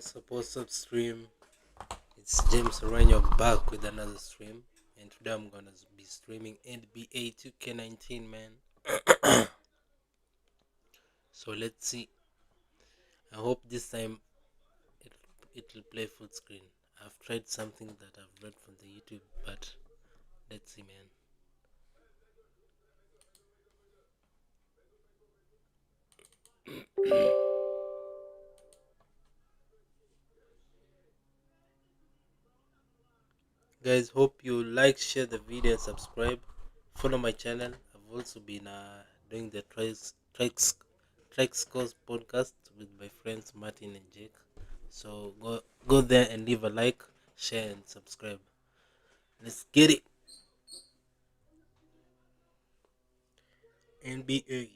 What's up, stream? It's James Oranyo back with another stream, and today I'm gonna be streaming NBA 2K19, man. So let's see. I hope this time it it'll play full screen. I've tried something that I've read from the YouTube, but let's see, man. Guys, hope you like, share the video, and subscribe. Follow my channel. I've also been doing the Track Scores podcast with my friends Martin and Jake. So go there and leave a like, share, and subscribe. Let's get it. NBA.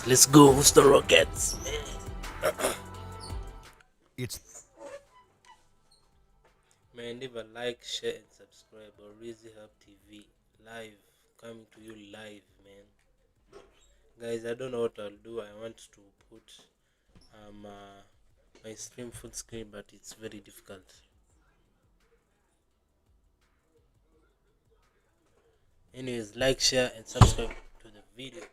Let's go, Houston Rockets. It's Man, leave a like, share, and subscribe. Or Rizzy Hub TV live, coming to you live, man. Guys, I don't know what I'll do. I want to put my stream full screen, but it's very difficult. Anyways, like, share, and subscribe to the video.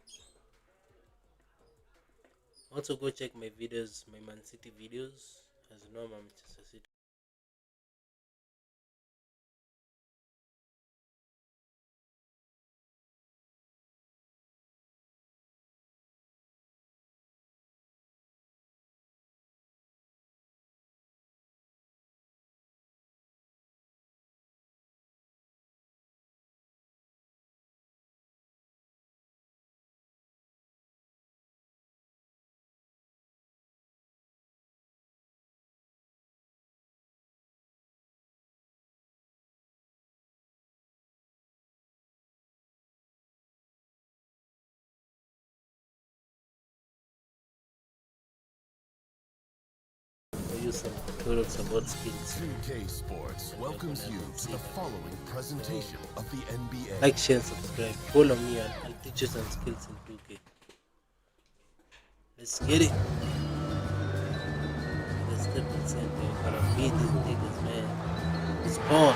Also, go check my videos, my Man City videos. As you know, I'm Manchester City. I'll use some tutorials about skills. 2K Sports welcomes you to the following presentation of the NBA. Like, share, and subscribe. Follow me and I'll teach you some skills in 2K. Let's get it. The step and center. You're gonna beat these niggas, man. It's ball.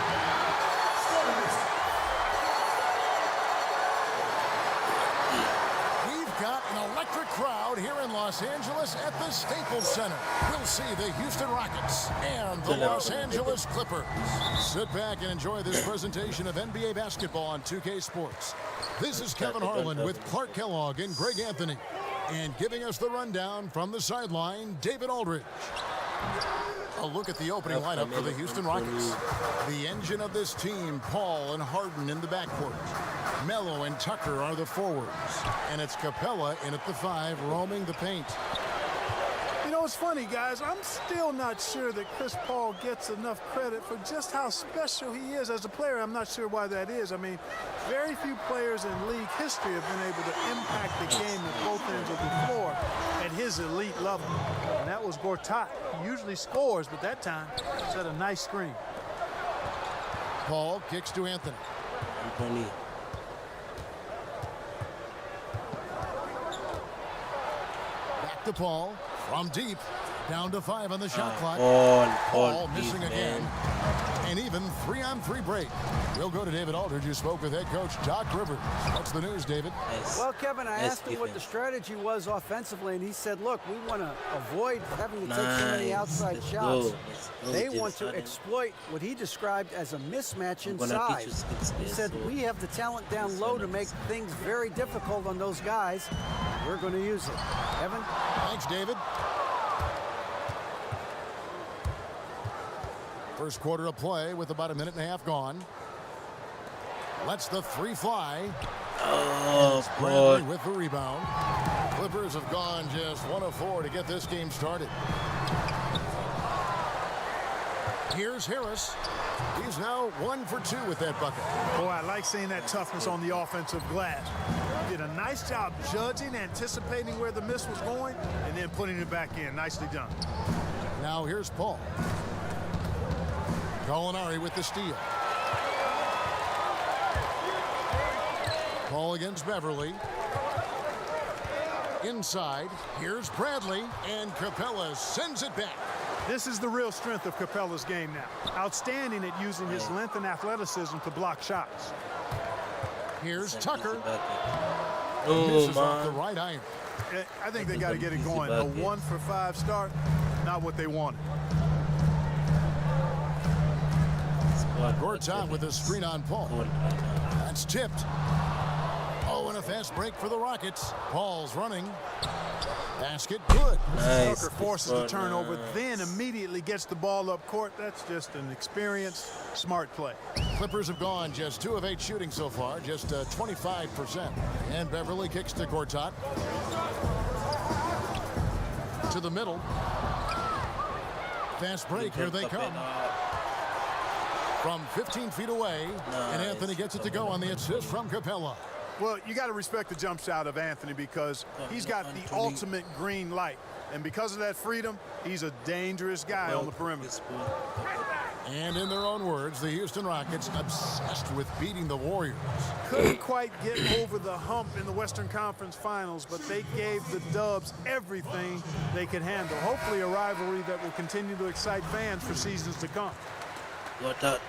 We've got an electric crowd here in Los Angeles at the Staples Center. We'll see the Houston Rockets and the Los Angeles Clippers. Sit back and enjoy this presentation of NBA basketball on 2K Sports. This is Kevin Harlan with Clark Kellogg and Greg Anthony. And giving us the rundown from the sideline, David Aldridge. A look at the opening lineup for the Houston Rockets. The engine of this team, Paul and Harden in the backcourt. Melo and Tucker are the forwards. And it's Capella in at the 5, roaming the paint. You know, it's funny, guys. I'm still not sure that Chris Paul gets enough credit for just how special he is as a player. I'm not sure why that is. I mean, very few players in league history have been able to impact the game at both ends of the floor at his elite level. And that was Gortat. He usually scores, but that time set a nice screen. Paul kicks to Anthony. Back to Paul. From deep, down to 5 on the shot clock. Paul missing again. An even 3-on-3 break. We'll go to David Aldridge, who spoke with head coach Doc Rivers. What's the news, David? Well, Kevin, I asked him what the strategy was offensively, and he said, look, we want to avoid having to take so many outside shots. They want to exploit what he described as a mismatch in size. He said, we have the talent down low to make things very difficult on those guys. We're going to use it. Evan? Thanks, David. First quarter of play with about a minute and a half gone. Lets the 3 fly. Oh, Bradley with the rebound. Clippers have gone just 1 of 4 to get this game started. Here's Harris. He's now 1 for 2 with that bucket. Boy, I like seeing that toughness on the offensive glass. Did a nice job judging, anticipating where the miss was going, and then putting it back in. Nicely done. Now here's Paul. Gallinari with the steal. Paul against Beverly. Inside, here's Bradley, and Capella sends it back. This is the real strength of Capella's game now. Outstanding at using his length and athleticism to block shots. Here's Tucker. Oh, Misses off the man. right iron. I think they got to get it going. A 1 for 5 start, not what they wanted. Gortat with a screen on Paul. That's tipped. Oh, and a fast break for the Rockets. Paul's running. Basket good. Nice. Tucker forces the turnover, then immediately gets the ball up court. That's just an experienced, smart play. Clippers have gone just 2 of 8 shooting so far, just 25%. And Beverly kicks to Gortat. To the middle. Fast break, here they come. From 15 feet away, and Anthony gets it to go on the assist from Capella. Well, you got to respect the jump shot of Anthony because he's got the ultimate green light. And because of that freedom, he's a dangerous guy on the perimeter. And in their own words, the Houston Rockets obsessed with beating the Warriors. Couldn't quite get over the hump in the Western Conference Finals, but they gave the Dubs everything they could handle. Hopefully a rivalry that will continue to excite fans for seasons to come.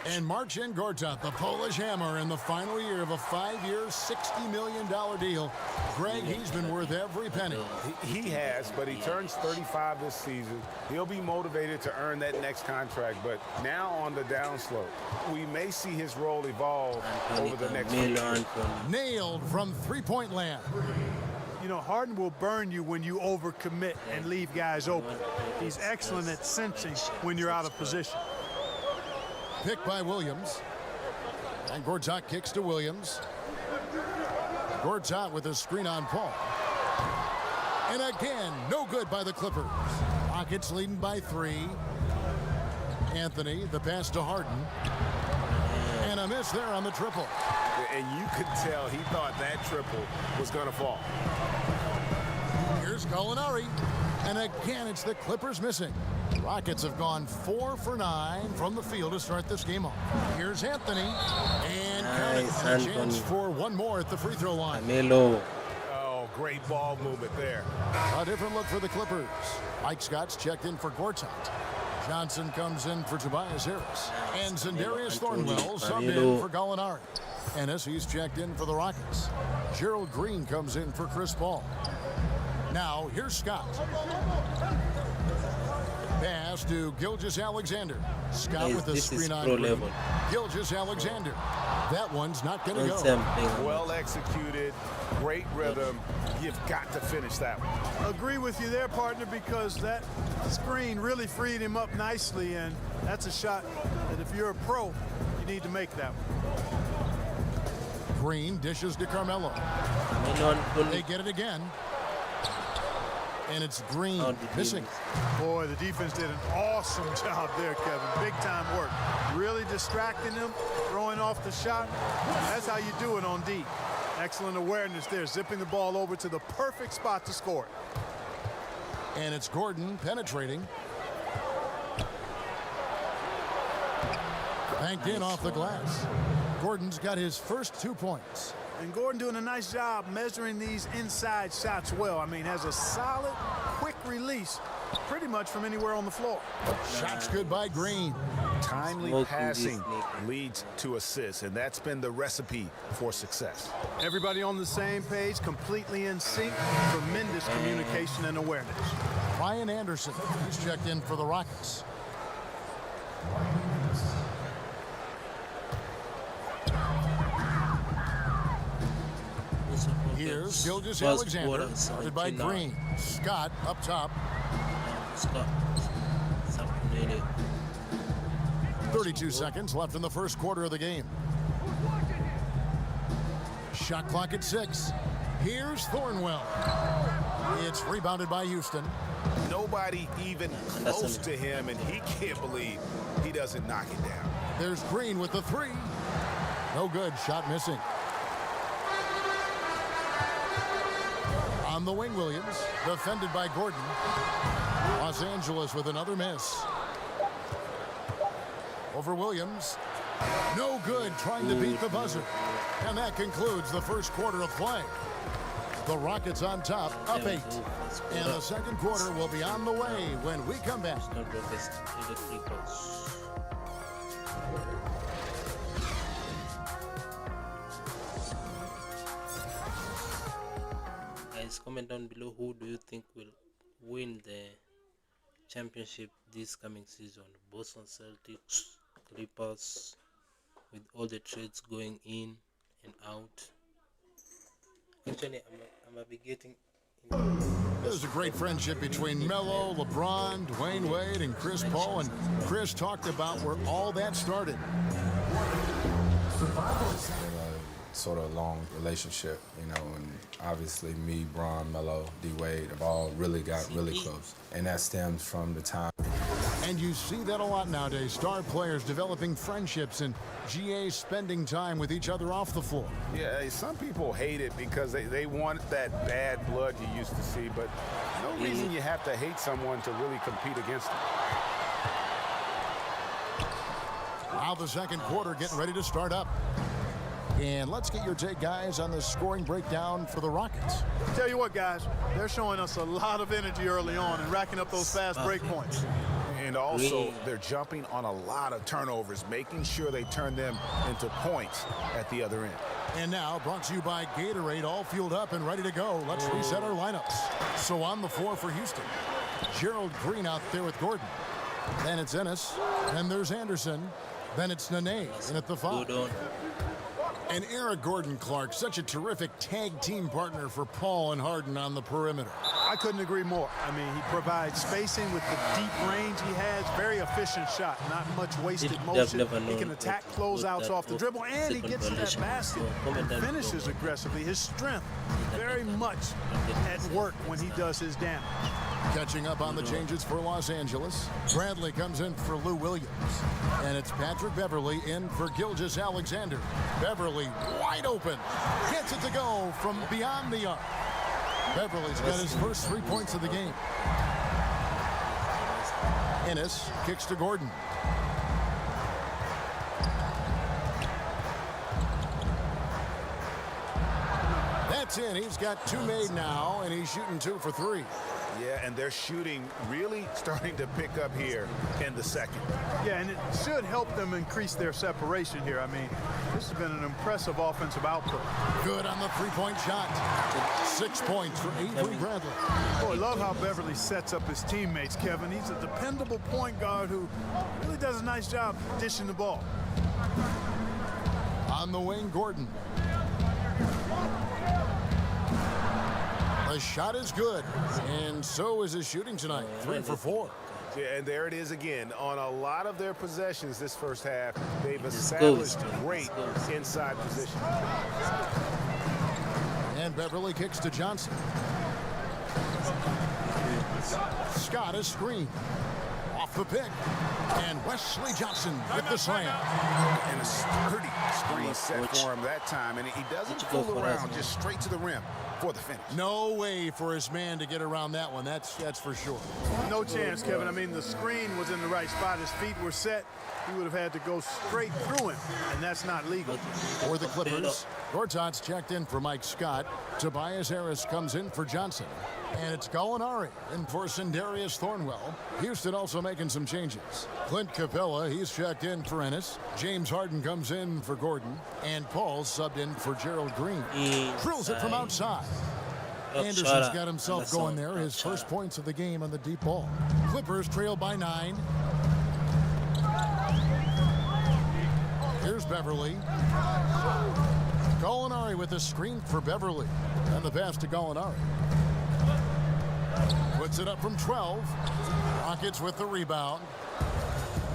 And Marcin Gortat, the Polish Hammer, in the final year of a 5-year, $60 million deal. Greg, he's been worth every penny. He has, but he turns 35 this season. He'll be motivated to earn that next contract, but now on the downslope, we may see his role evolve over the next few years. Nailed from three-point land. You know, Harden will burn you when you overcommit and leave guys open. He's excellent at sensing when you're out of position. Picked by Williams. And Gortat kicks to Williams. Gortat with a screen on Paul. And again, no good by the Clippers. Rockets leading by 3. Anthony, the pass to Harden. And a miss there on the triple. And you could tell he thought that triple was going to fall. Here's Gallinari. And again, it's the Clippers missing. Rockets have gone 4 for 9 from the field to start this game off. Here's Anthony. And a chance for one more at the free throw line. Melo. Oh, great ball movement there. A different look for the Clippers. Mike Scott's checked in for Gortat. Johnson comes in for Tobias Harris. And Zendarius Thornwell subbed in for Gallinari. Ennis, he's checked in for the Rockets. Gerald Green comes in for Chris Paul. Now, here's Scott. Pass to Gilgeous-Alexander. Scott Guys, with the this is screen on pro Green. level. Gilgeous-Alexander. That one's not going to Don't go. say I'm playing. Well executed, great rhythm. You've got to finish that one. Agree with you there, partner, because that screen really freed him up nicely, and that's a shot that if you're a pro, you need to make that one. Green dishes to Carmelo. They get it again. And it's Green missing. Boy, the defense did an awesome job there, Kevin. Big time work. Really distracting them, throwing off the shot. That's how you do it on D. Excellent awareness there, zipping the ball over to the perfect spot to score it. And it's Gordon penetrating. Banked in off the glass. Gordon's got his first 2 points. And Gordon doing a nice job measuring these inside shots well. I mean, has a solid, quick release pretty much from anywhere on the floor. Shots good by Green. Timely passing leads to assists, and that's been the recipe for success. Everybody on the same page, completely in sync. Tremendous communication and awareness. Ryan Anderson, he's checked in for the Rockets. Here's Gilgeous-Alexander, started by Green. Scott up top. Scott. 32 seconds left in the first quarter of the game. Shot clock at 6. Here's Thornwell. It's rebounded by Houston. Nobody even close to him, and he can't believe he doesn't knock it down. There's Green with the 3. No good. Shot missing. On the wing, Williams, defended by Gordon. Los Angeles with another miss. Over Williams. No good, trying to beat the buzzer. And that concludes the first quarter of play. The Rockets on top, up 8. And the second quarter will be on the way when we come back. Guys, comment down below who do you think will win the championship this coming season. Boston Celtics, Clippers, with all the trades going in and out. Actually, I'm be getting. There's a great friendship between Melo, LeBron, Dwayne Wade, and Chris Paul. And Chris talked about where all that started. Sort of long relationship, you know, and obviously me, Bron, Melo, D-Wade have all really got really close. And that stems from the time. And you see that a lot nowadays. Star players developing friendships and GA spending time with each other off the floor. Yeah, some people hate it because they want that bad blood you used to see, but no reason you have to hate someone to really compete against them. Now the second quarter getting ready to start up. And let's get your take, guys, on the scoring breakdown for the Rockets. Tell you what, guys, they're showing us a lot of energy early on and racking up those fast break points. And also, they're jumping on a lot of turnovers, making sure they turn them into points at the other end. And now, brought to you by Gatorade, all fueled up and ready to go. Let's reset our lineups. So on the floor for Houston, Gerald Green out there with Gordon. Then it's Ennis. Then there's Anderson. Then it's Nene in at the 5. And Eric Gordon-Clark, such a terrific tag team partner for Paul and Harden on the perimeter. I couldn't agree more. I mean, he provides spacing with the deep range he has. Very efficient shot, not much wasted motion. He can attack closeouts off the dribble, and he gets to that basket and finishes aggressively. His strength very much at work when he does his damage. Catching up on the changes for Los Angeles. Bradley comes in for Lou Williams. And it's Patrick Beverley in for Gilgeous-Alexander. Beverley wide open. Gets it to go from beyond the arc. Beverley's got his first 3 points of the game. Ennis kicks to Gordon. That's in. He's got 2 made now, and he's shooting 2 for 3. Yeah, and their shooting really starting to pick up here in the second. Yeah, and it should help them increase their separation here. I mean, this has been an impressive offensive output. Good on the three-point shot. 6 points for Avery Bradley. Oh, I love how Beverly sets up his teammates, Kevin. He's a dependable point guard who really does a nice job dishing the ball. On the wing, Gordon. The shot is good, and so is his shooting tonight. 3 for 4. Yeah, and there it is again. On a lot of their possessions this first half, they've established great inside position. And Beverly kicks to Johnson. Scott is screened. Off the pick. And Wesley Johnson with the slam. And a sturdy screen set for him that time. And he doesn't fool around, just straight to the rim for the finish. No way for his man to get around that one. That's for sure. No chance, Kevin. I mean, the screen was in the right spot. His feet were set. He would have had to go straight through him, and that's not legal. For the Clippers, Gortat's checked in for Mike Scott. Tobias Harris comes in for Johnson. And it's Gallinari in for Sindarius Thornwell. Houston also making some changes. Clint Capella, he's checked in for Ennis. James Harden comes in for Gordon. And Paul subbed in for Gerald Green. Drills it from outside. Anderson's got himself going there. His first points of the game on the deep ball. Clippers trail by 9. Here's Beverly. Gallinari with the screen for Beverly. And the pass to Gallinari. Puts it up from 12. Rockets with the rebound.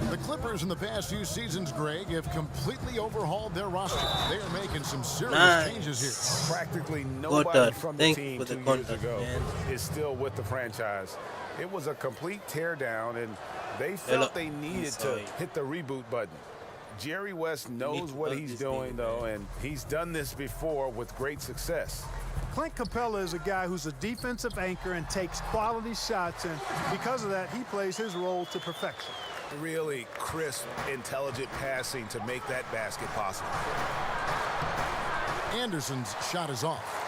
The Clippers in the past few seasons, Greg, have completely overhauled their roster. They are making some serious changes here. Practically nobody from the team 2 years ago is still with the franchise. It was a complete teardown, and they felt they needed to hit the reboot button. Jerry West knows what he's doing, though, and he's done this before with great success. Clint Capella is a guy who's a defensive anchor and takes quality shots, and because of that, he plays his role to perfection. Really crisp, intelligent passing to make that basket possible. Anderson's shot is off.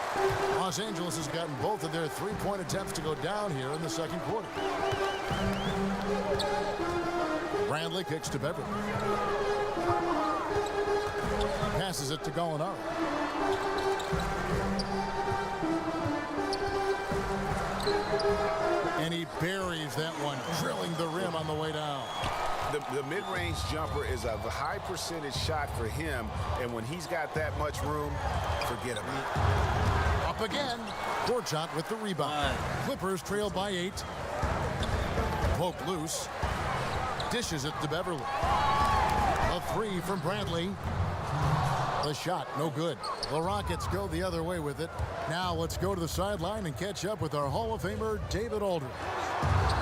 Los Angeles has gotten both of their three-point attempts to go down here in the second quarter. Bradley kicks to Beverly. Passes it to Gallinari. And he buries that one, drilling the rim on the way down. The mid-range jumper is a high percentage shot for him, and when he's got that much room, forget him. Up again. Gortat with the rebound. Clippers trail by 8. Poke loose. Dishes it to Beverly. A 3 from Bradley. The shot, no good. The Rockets go the other way with it. Now let's go to the sideline and catch up with our Hall of Famer, David Aldridge.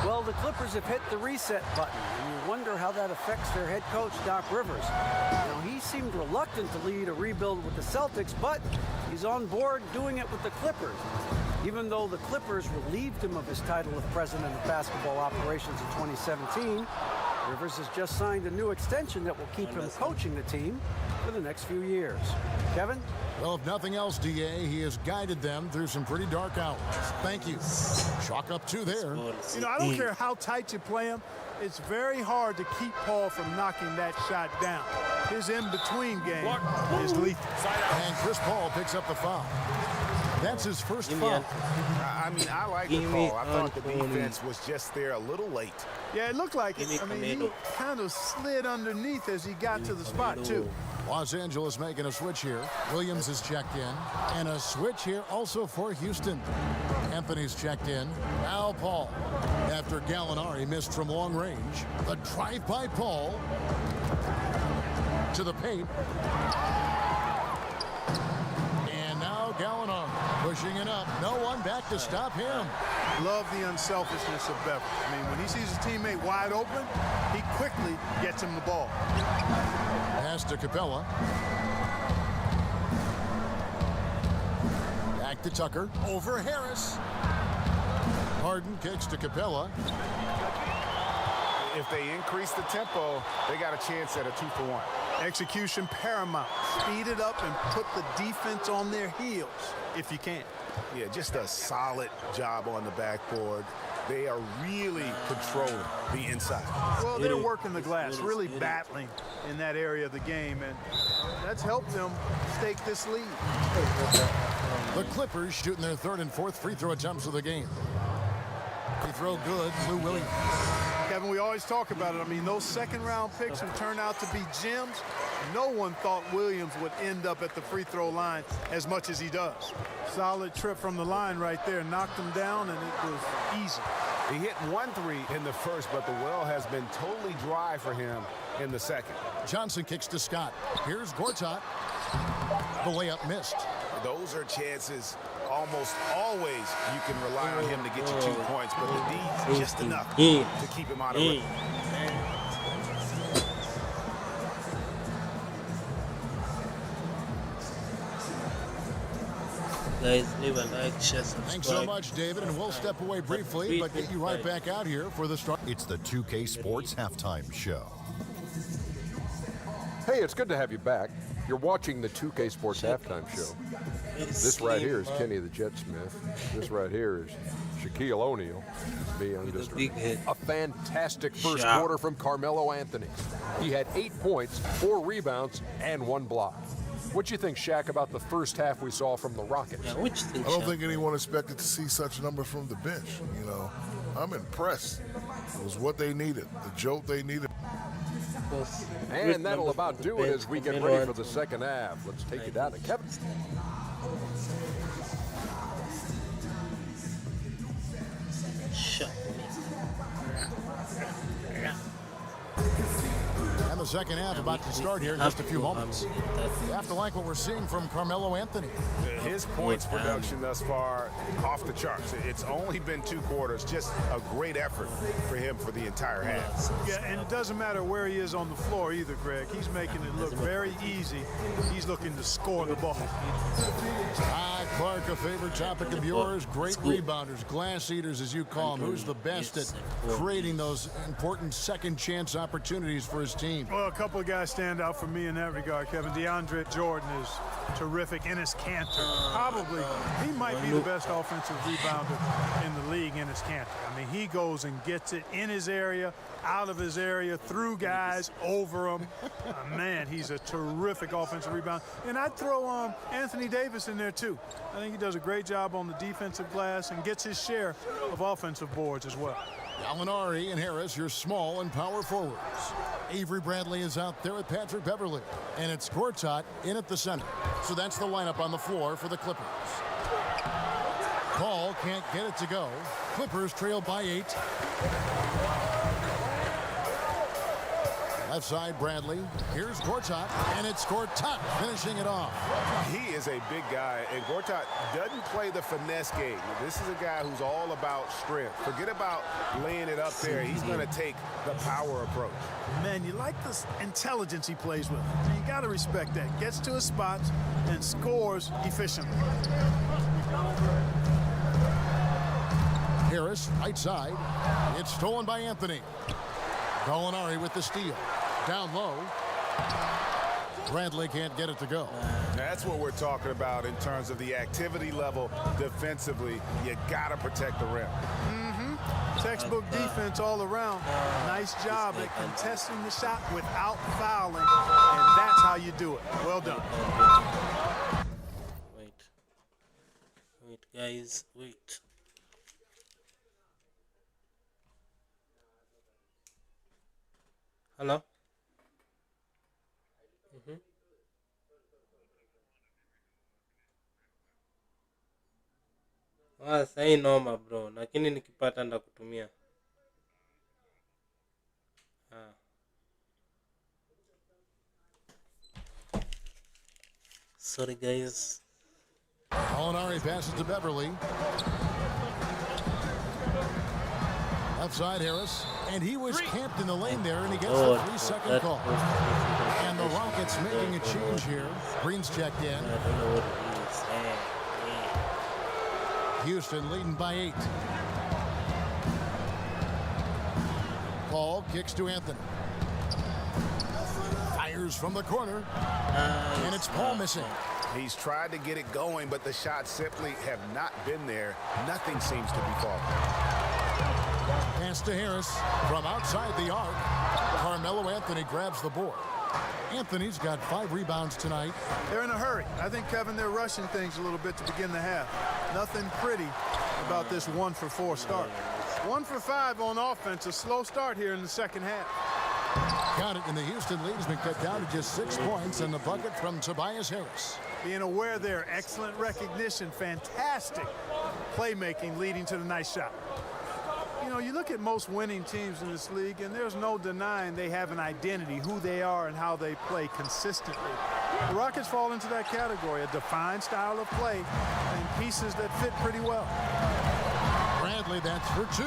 Well, the Clippers have hit the reset button, and you wonder how that affects their head coach, Doc Rivers. Now, he seemed reluctant to lead a rebuild with the Celtics, but he's on board doing it with the Clippers. Even though the Clippers relieved him of his title of president of basketball operations in 2017, Rivers has just signed a new extension that will keep him coaching the team for the next few years. Kevin? Well, if nothing else, DA, he has guided them through some pretty dark hours. Thank you. Chalk up 2 there. You know, I don't care how tight you play him. It's very hard to keep Paul from knocking that shot down. His in-between game is lethal. And Chris Paul picks up the foul. That's his first foul. I mean, I like the call. I thought the defense was just there a little late. Yeah, it looked like it. I mean, he kind of slid underneath as he got to the spot, too. Los Angeles making a switch here. Williams is checked in. And a switch here also for Houston. Anthony's checked in. Now Paul. After Gallinari missed from long range. The drive by Paul. To the paint. And now Gallinari pushing it up. No one back to stop him. Love the unselfishness of Beverly. I mean, when he sees his teammate wide open, he quickly gets him the ball. Pass to Capella. Back to Tucker. Over Harris. Harden kicks to Capella. If they increase the tempo, they got a chance at a 2-for-1. Execution paramount. Speed it up and put the defense on their heels if you can. Yeah, just a solid job on the backboard. They are really controlling the inside. Well, they're working the glass, really battling in that area of the game, and that's helped them stake this lead. The Clippers shooting their third and fourth free throw attempts of the game. Free throw good, Lou Williams. Kevin, we always talk about it. I mean, those second-round picks who turn out to be gems, no one thought Williams would end up at the free throw line as much as he does. Solid trip from the line right there. Knocked him down, and it was easy. He hit 1 3 in the first, but the well has been totally dry for him in the second. Johnson kicks to Scott. Here's Gortat. The layup missed. Those are chances almost always you can rely on him to get you 2 points, but the D's just enough to keep him out of it. Guys, leave a like, share, subscribe. Thanks so much, David, and we'll step away briefly, but get you right back out here for the start. It's the 2K Sports Halftime Show. Hey, it's good to have you back. You're watching the 2K Sports Halftime Show. This right here is Kenny the Jet Smith. This right here is Shaquille O'Neal. Being just a fantastic first quarter from Carmelo Anthony. He had 8 points, 4 rebounds, and 1 block. What do you think, Shaq, about the first half we saw from the Rockets? Yeah, what you think, I don't think anyone expected to see such numbers from the bench. You know, I'm impressed. It was what they needed, the jolt they needed. And that'll about do it as we get ready for the second half. Let's take it down to Kevin. Shut And the second half about to start here in just a few moments. You have to like what we're seeing from Carmelo Anthony. His points production thus far off the charts. It's only been 2 quarters. Just a great effort for him for the entire half. Yeah, and it doesn't matter where he is on the floor either, Greg. He's making it look very easy. He's looking to score the ball. Clark, a favorite topic of yours. Great rebounders, glass eaters, as you call them. Who's the best at creating those important second chance opportunities for his team? Well, a couple of guys stand out for me in that regard, Kevin. DeAndre Jordan is terrific. Enes Kanter, probably, he might be the best offensive rebounder in the league, Enes Kanter. I mean, he goes and gets it in his area, out of his area, through guys, over them. Man, he's a terrific offensive rebounder. And I'd throw Anthony Davis in there, too. I think he does a great job on the defensive glass and gets his share of offensive boards as well. Gallinari and Harris, your small and power forwards. Avery Bradley is out there with Patrick Beverley. And it's Gortat in at the center. So that's the lineup on the floor for the Clippers. Paul can't get it to go. Clippers trail by 8. Left side, Bradley. Here's Gortat, and it's Gortat finishing it off. He is a big guy, and Gortat doesn't play the finesse game. This is a guy who's all about strength. Forget about laying it up there. He's going to take the power approach. Man, you like the intelligence he plays with. You got to respect that. Gets to his spots and scores efficiently. Harris, right side. It's stolen by Anthony. Gallinari with the steal. Down low. Bradley can't get it to go. That's what we're talking about in terms of the activity level defensively. You got to protect the rim. Textbook defense all around. Nice job at contesting the shot without fouling, and that's how you do it. Well done. Wait, guys, wait. Hello? Sai noma bro, lakini nikipata ndakutumia. Sorry guys. Gallinari passes to Beverly. Left side, Harris. And he was camped in the lane there, and he gets the 3-second call. And the Rockets making a change here. Green's checked in. I don't know what it is. Houston leading by 8. Paul kicks to Anthony. Fires from the corner. And it's Paul missing. He's tried to get it going, but the shots simply have not been there. Nothing seems to be falling. Pass to Harris from outside the arc. Carmelo Anthony grabs the board. Anthony's got 5 rebounds tonight. They're in a hurry. I think, Kevin, they're rushing things a little bit to begin the half. Nothing pretty about this 1-for-4 start. 1 for 5 on offense. A slow start here in the second half. Got it, and the Houston lead has been cut down to just 6 points in the bucket from Tobias Harris. Being aware there, excellent recognition, fantastic playmaking leading to the nice shot. You know, you look at most winning teams in this league, and there's no denying they have an identity, who they are and how they play consistently. The Rockets fall into that category, a defined style of play and pieces that fit pretty well. Bradley, that's for 2.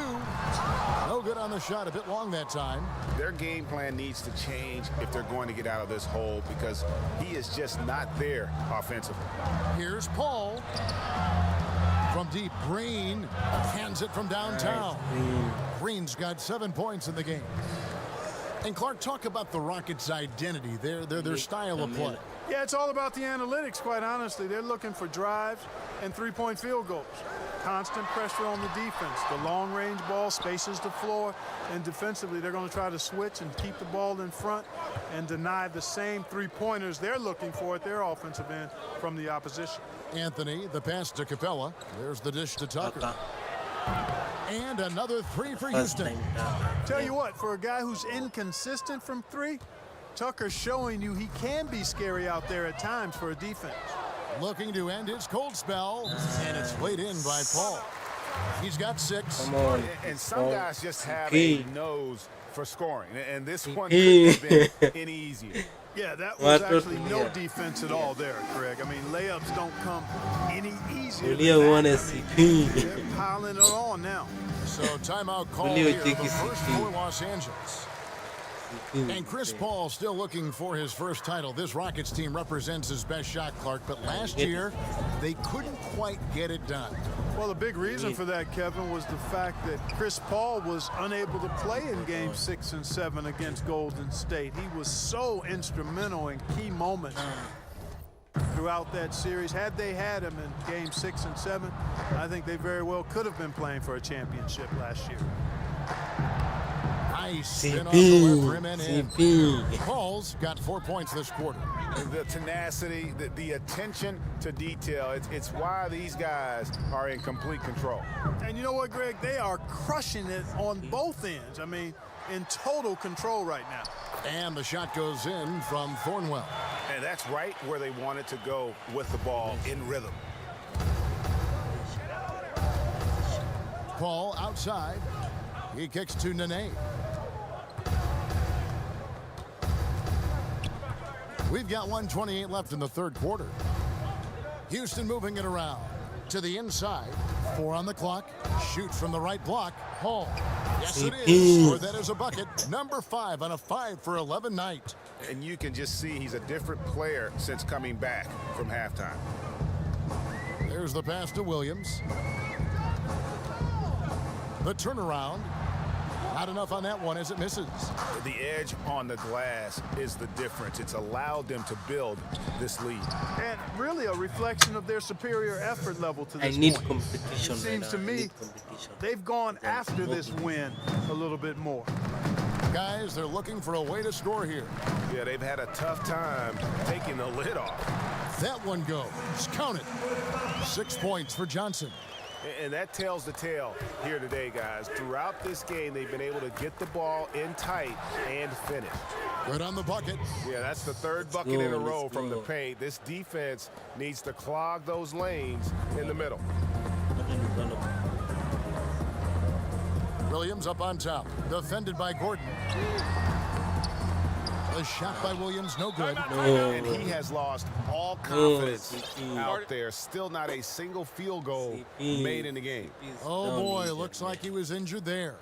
No good on the shot, a bit long that time. Their game plan needs to change if they're going to get out of this hole because he is just not there offensively. Here's Paul. From deep, Green hands it from downtown. Green's got 7 points in the game. And Clark, talk about the Rockets' identity, their style of play. Yeah, it's all about the analytics, quite honestly. They're looking for drives and 3-point field goals. Constant pressure on the defense. The long-range ball spaces the floor, and defensively they're going to try to switch and keep the ball in front and deny the same 3-pointers they're looking for at their offensive end from the opposition. Anthony, the pass to Capella. There's the dish to Tucker. And another 3 for Houston. Tell you what, for a guy who's inconsistent from 3, Tucker's showing you he can be scary out there at times for a defense. Looking to end his cold spell, and it's laid in by Paul. He's got 6. And some guys just have a nose for scoring, and this one couldn't have been any easier. Yeah, that was actually no defense at all there, Greg. I mean, layups don't come any easier than that. They're piling it on now. So timeout call here, the first for Los Angeles. And Chris Paul still looking for his first title. This Rockets team represents his best shot, Clark, but last year they couldn't quite get it done. Well, the big reason for that, Kevin, was the fact that Chris Paul was unable to play in Game 6 and 7 against Golden State. He was so instrumental in key moments throughout that series. Had they had him in Game 6 and 7, I think they very well could have been playing for a championship last year. Nice spin off the left rim and in. Paul's got 4 points this quarter. The tenacity, the attention to detail, it's why these guys are in complete control. And you know what, Greg? They are crushing it on both ends. I mean, in total control right now. And the shot goes in from Thornwell. And that's right where they wanted to go with the ball in rhythm. Paul outside. He kicks to Nene. We've got 1:28 left in the third quarter. Houston moving it around to the inside. 4 on the clock. Shoot from the right block. Paul. Yes, it is. Or that is a bucket. Number 5 on a 5 for 11 night. And you can just see he's a different player since coming back from halftime. There's the pass to Williams. The turnaround. Not enough on that one as it misses. The edge on the glass is the difference. It's allowed them to build this lead. And really a reflection of their superior effort level to this point. Competition. It seems to me they've gone after this win a little bit more. Guys, they're looking for a way to score here. Yeah, they've had a tough time taking the lid off. That one goes. Count it. 6 points for Johnson. And that tells the tale here today, guys. Throughout this game, they've been able to get the ball in tight and finish. Good on the bucket. Yeah, that's the third bucket in a row from the paint. This defense needs to clog those lanes in the middle. Williams up on top. Defended by Gordon. The shot by Williams, no good. And he has lost all confidence out there. Still not a single field goal made in the game. Oh, boy, looks like he was injured there.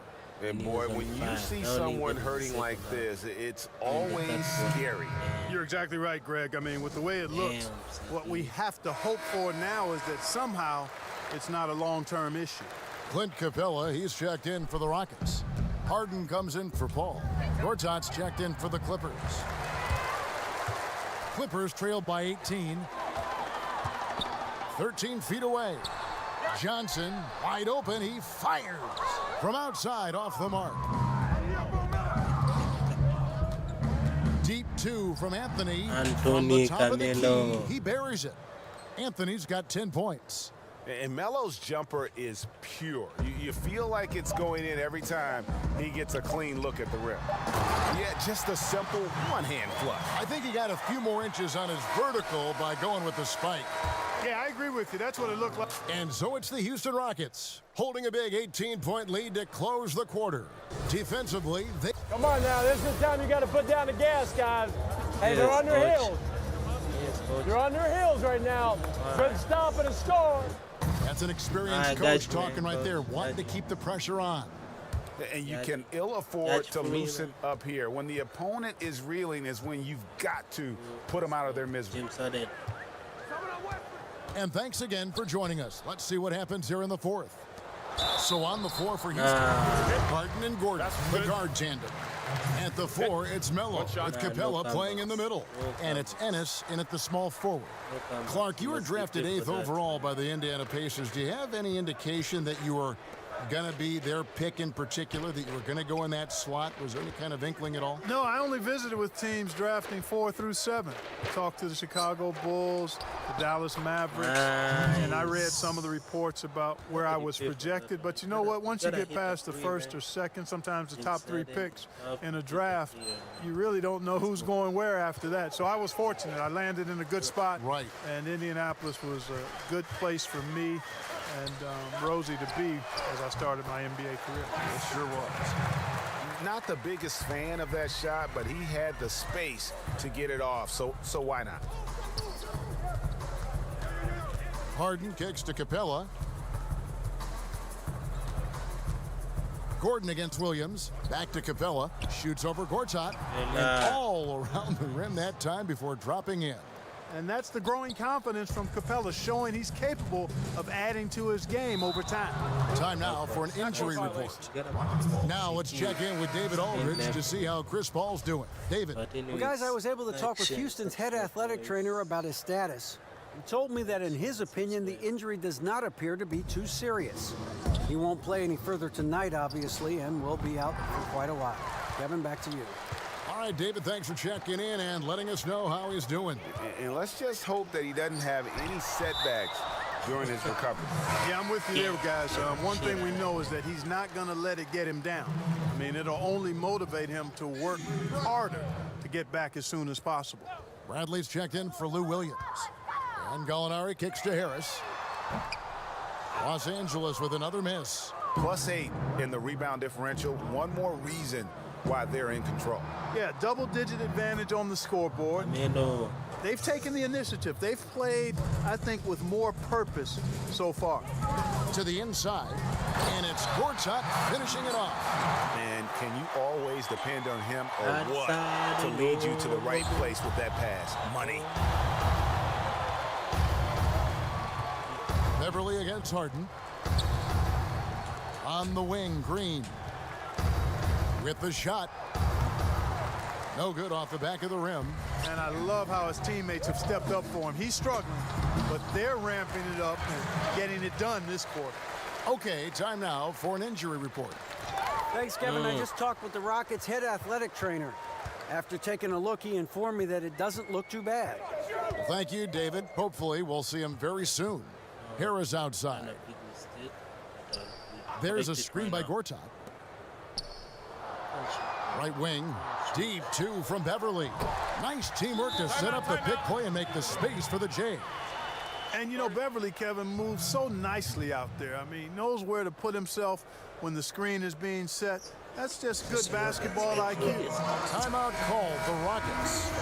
And, boy, when you see someone hurting like this, it's always scary. You're exactly right, Greg. I mean, with the way it looks, what we have to hope for now is that somehow it's not a long-term issue. Clint Capella, he's checked in for the Rockets. Harden comes in for Paul. Gortat's checked in for the Clippers. Clippers trail by 18. 13 feet away. Johnson, wide open, he fires. From outside, off the mark. Deep two from Anthony. From the top of the key, he buries it. Anthony's got 10 points. And Melo's jumper is pure. You feel like it's going in every time he gets a clean look at the rim. Yeah, just a simple one-hand flush. I think he got a few more inches on his vertical by going with the spike. Yeah, I agree with you. That's what it looked like. And so it's the Houston Rockets holding a big 18-point lead to close the quarter. Defensively, they... Come on now, this is the time you got to put down the gas, guys. Hey, they're on their heels. They're on their heels right now. Good stop and a score. That's an experienced coach talking right there, wanting to keep the pressure on. And you can ill afford to loosen up here. When the opponent is reeling is when you've got to put them out of their misery. And thanks again for joining us. Let's see what happens here in the fourth. So on the floor for Houston, Harden and Gordon, the guard tandem. At the 4, it's Melo with Capella playing in the middle. And it's Ennis in at the small forward. Clark, you were drafted 8th overall by the Indiana Pacers. Do you have any indication that you were going to be their pick in particular, that you were going to go in that slot? Was there any kind of inkling at all? No, I only visited with teams drafting 4 through 7. Talked to the Chicago Bulls, the Dallas Mavericks, and I read some of the reports about where I was projected. But you know what? Once you get past the first or second, sometimes the top 3 picks in a draft, you really don't know who's going where after that. So I was fortunate. I landed in a good spot. Right. And Indianapolis was a good place for me and Rosie to be as I started my NBA career. It sure was. Not the biggest fan of that shot, but he had the space to get it off, so why not? Harden kicks to Capella. Gordon against Williams. Back to Capella. Shoots over Gortat. And all around the rim that time before dropping in. And that's the growing confidence from Capella, showing he's capable of adding to his game over time. Time now for an injury report. Now let's check in with David Aldridge to see how Chris Paul's doing. David. Well, guys, I was able to talk with Houston's head athletic trainer about his status. He told me that in his opinion, the injury does not appear to be too serious. He won't play any further tonight, obviously, and will be out for quite a while. Kevin, back to you. All right, David, thanks for checking in and letting us know how he's doing. And let's just hope that he doesn't have any setbacks during his recovery. Yeah, I'm with you there, guys. One thing we know is that he's not going to let it get him down. I mean, it'll only motivate him to work harder to get back as soon as possible. Bradley's checked in for Lou Williams. And Gallinari kicks to Harris. Los Angeles with another miss. +8 in the rebound differential. One more reason why they're in control. Yeah, double-digit advantage on the scoreboard. They've taken the initiative. They've played, I think, with more purpose so far. To the inside, and it's Gortat finishing it off. And can you always depend on him or what to lead you to the right place with that pass? Money. Beverly against Harden. On the wing, Green. With the shot. No good off the back of the rim. And I love how his teammates have stepped up for him. He's struggling, but they're ramping it up and getting it done this quarter. Okay, time now for an injury report. Thanks, Kevin. I just talked with the Rockets' head athletic trainer. After taking a look, he informed me that it doesn't look too bad. Well, thank you, David. Hopefully, we'll see him very soon. Harris outside. There's a screen by Gortat. Right wing, deep 2 from Beverly. Nice teamwork to set up the pick play and make the space for the J. And, you know, Beverly, Kevin, moves so nicely out there. I mean, knows where to put himself when the screen is being set. That's just good basketball IQ. Timeout called the Rockets.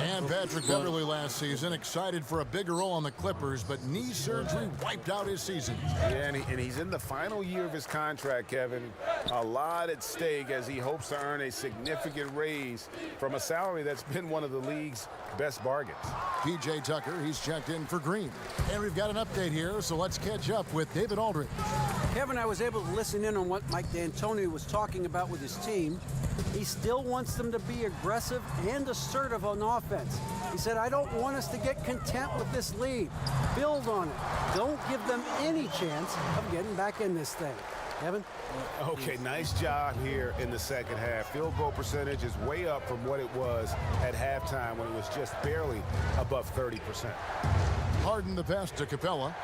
And Patrick Beverly last season excited for a bigger role on the Clippers, but knee surgery wiped out his season. Yeah, and he's in the final year of his contract, Kevin. A lot at stake as he hopes to earn a significant raise from a salary that's been one of the league's best bargains. P.J. Tucker, he's checked in for Green. And we've got an update here, so let's catch up with David Aldridge. Kevin, I was able to listen in on what Mike D'Antoni was talking about with his team. He still wants them to be aggressive and assertive on offense. He said, I don't want us to get content with this lead. Build on it. Don't give them any chance of getting back in this thing. Kevin? Okay, nice job here in the second half. Field goal percentage is way up from what it was at halftime when it was just barely above 30%. Harden the pass to Capella.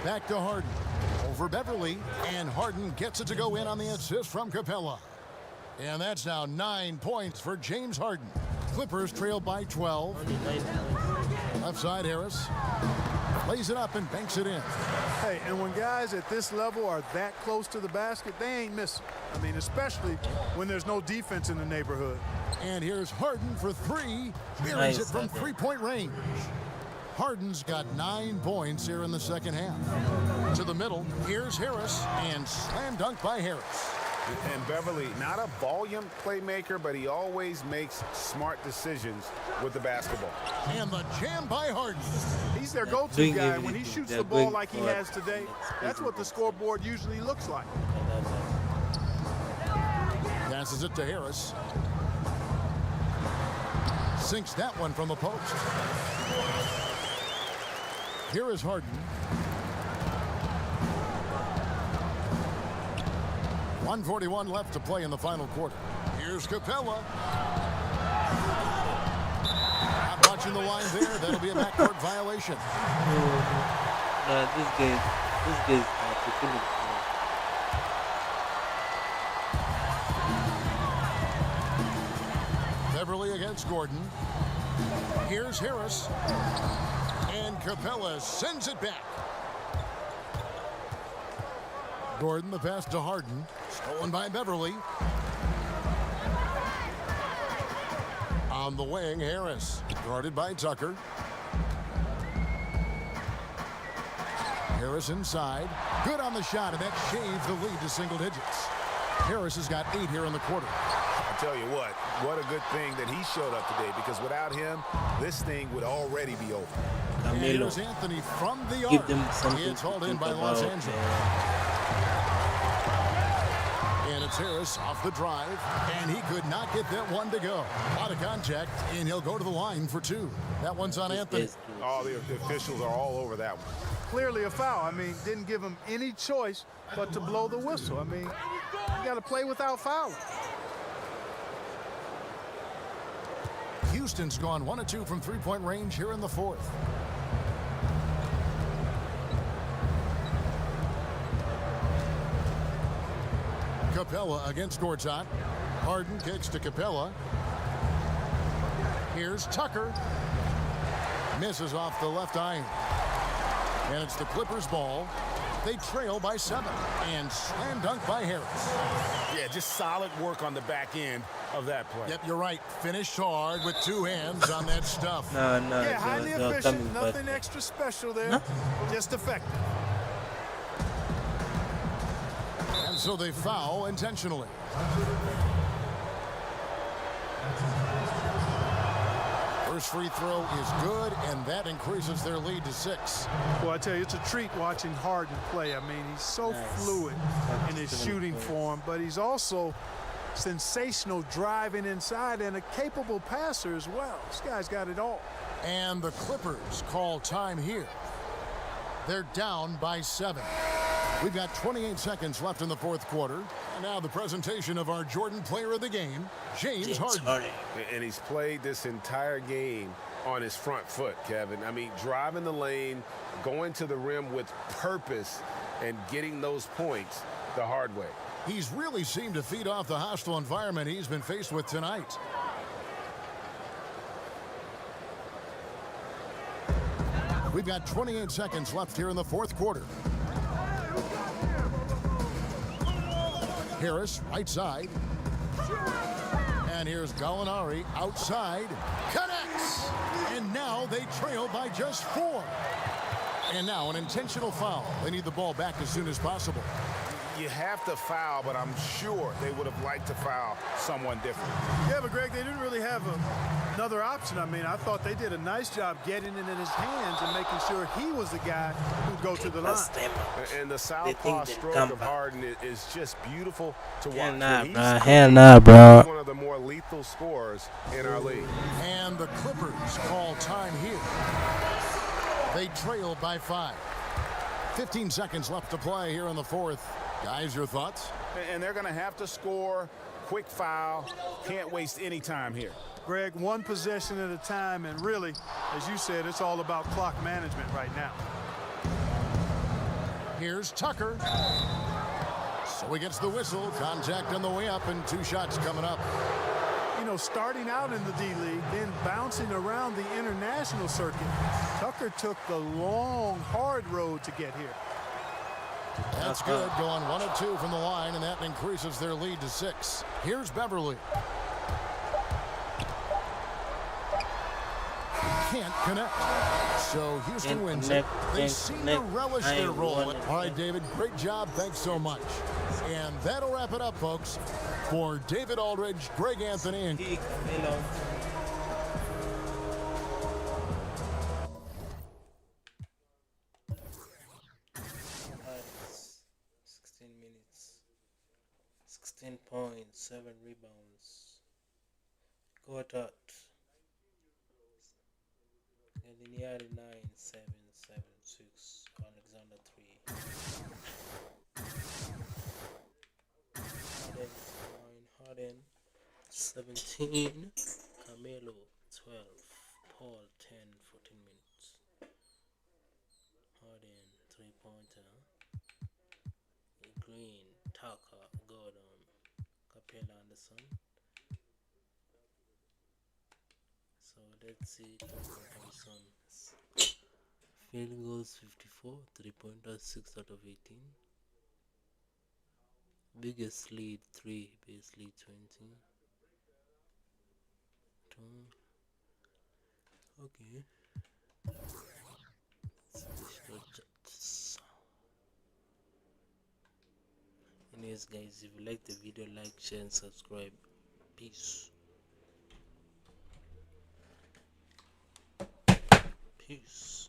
Back to Harden. Over Beverly. And Harden gets it to go in on the assist from Capella. And that's now 9 points for James Harden. Clippers trail by 12. Left side, Harris. Lays it up and banks it in. Hey, and when guys at this level are that close to the basket, they ain't missing. I mean, especially when there's no defense in the neighborhood. And here's Harden for three. Buries it from three-point range. Harden's got 9 points here in the second half. To the middle, here's Harris, and slam dunk by Harris. And Beverly, not a volume playmaker, but he always makes smart decisions with the basketball. And the jam by Harden. He's their go-to guy. When he shoots the ball like he has today, that's what the scoreboard usually looks like. Passes it to Harris. Sinks that one from the post. Here is Harden. 1:41 left to play in the final quarter. Here's Capella. Not watching the line there. That'll be a backcourt violation. This guy's Beverly against Gordon. Here's Harris. And Capella sends it back. Gordon, the pass to Harden. Stolen by Beverly. On the wing, Harris. Guarded by Tucker. Harris inside. Good on the shot, and that shaves the lead to single digits. Harris has got 8 here in the quarter. I tell you what a good thing that he showed up today, because without him, this thing would already be over. And here's Anthony from the arc. It's hauled in by Los Angeles. And it's Harris off the drive, and he could not get that one to go. Out of contact, and he'll go to the line for 2. That one's on Anthony. All the officials are all over that one. Clearly a foul. I mean, didn't give him any choice but to blow the whistle. I mean, you got to play without fouling. Houston's gone 1 of 2 from three-point range here in the fourth. Capella against Gortat. Harden kicks to Capella. Here's Tucker. Misses off the left iron. And it's the Clippers' ball. They trail by 7. And slam dunk by Harris. Yeah, just solid work on the back end of that play. Yep, you're right. Finished hard with 2 hands on that stuff. Yeah, highly efficient. Nothing extra special there. No? Just effective. And so they foul intentionally. First free throw is good, and that increases their lead to 6. Well, I tell you, it's a treat watching Harden play. I mean, he's so fluid in his shooting form, but he's also sensational driving inside and a capable passer as well. This guy's got it all. And the Clippers call time here. They're down by 7. We've got 28 seconds left in the fourth quarter. And now the presentation of our Jordan Player of the Game, James Harden. And he's played this entire game on his front foot, Kevin. I mean, driving the lane, going to the rim with purpose, and getting those points the hard way. He's really seemed to feed off the hostile environment he's been faced with tonight. We've got 28 seconds left here in the fourth quarter. Harris, right side. And here's Gallinari outside. Connects! And now they trail by just 4. And now an intentional foul. They need the ball back as soon as possible. You have to foul, but I'm sure they would have liked to foul someone different. Yeah, but Greg, they didn't really have another option. I mean, I thought they did a nice job getting it in his hands and making sure he was the guy who'd go to the line. And the southpaw stroke of Harden is just beautiful to watch. Hell nah, bro. He's one of the more lethal scorers in our league. And the Clippers call time here. They trail by 5. 15 seconds left to play here in the fourth. Guys, your thoughts? And they're going to have to score. Quick foul. Can't waste any time here. Greg, one possession at a time, and really, as you said, it's all about clock management right now. Here's Tucker. So he gets the whistle. Contact on the way up, and 2 shots coming up. You know, starting out in the D-League, then bouncing around the international circuit, Tucker took the long, hard road to get here. That's good, going 1 of 2 from the line, and that increases their lead to 6. Here's Beverly. Can't connect. So Houston wins it. They seem to relish their role. All right, David, great job. Thanks so much. And that'll wrap it up, folks. For David Aldridge, Greg Anthony, and minutes, 16 points, 7 rebounds. Got out. Gallinari 9, 7, 7, 6. Alexander 3. Harden 17. Carmelo 12. Paul 10, 14 minutes. Harden 3-pointer. Green, Tucker, Gordon, Capella, Anderson. So let's see Thompson. Field goals 54, 3-pointers 6 out of 18. Biggest lead 3, base lead 20. 2. Okay. Anyways, guys, if you like the video, like, share, and subscribe. Peace. Peace.